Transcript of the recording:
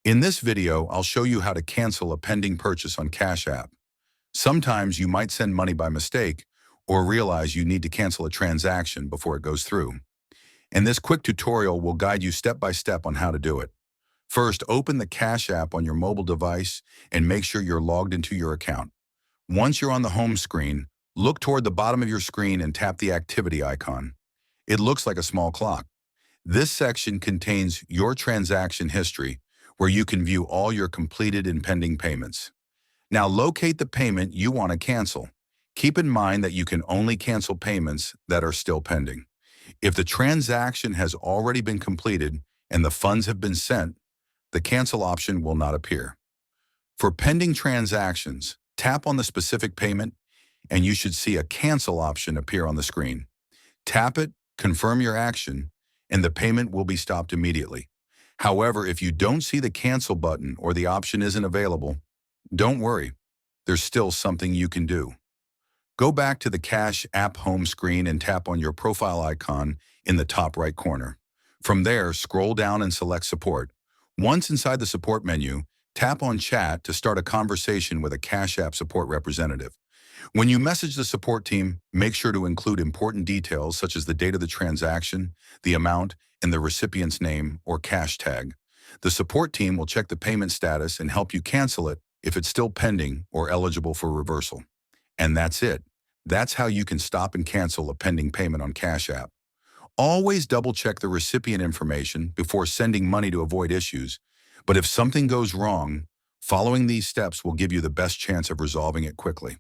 In this video, I'll show you how to cancel a pending purchase on Cash App. Sometimes you might send money by mistake or realize you need to cancel a transaction before it goes through. And this quick tutorial will guide you step by step on how to do it. First, open the Cash App on your mobile device and make sure you're logged into your account. Once you're on the home screen, look toward the bottom of your screen and tap the activity icon. It looks like a small clock. This section contains your transaction history, where you can view all your completed and pending payments. Now locate the payment you want to cancel. Keep in mind that you can only cancel payments that are still pending. If the transaction has already been completed and the funds have been sent, the cancel option will not appear. For pending transactions, tap on the specific payment and you should see a cancel option appear on the screen. Tap it, confirm your action, and the payment will be stopped immediately. However, if you don't see the cancel button or the option isn't available, don't worry. There's still something you can do. Go back to the Cash App home screen and tap on your profile icon in the top right corner. From there, scroll down and select Support. Once inside the Support menu, tap on Chat to start a conversation with a Cash App support representative. When you message the support team, make sure to include important details such as the date of the transaction, the amount, and the recipient's name or cash tag. The support team will check the payment status and help you cancel it if it's still pending or eligible for reversal. And that's it. That's how you can stop and cancel a pending payment on Cash App. Always double-check the recipient information before sending money to avoid issues, but if something goes wrong, following these steps will give you the best chance of resolving it quickly.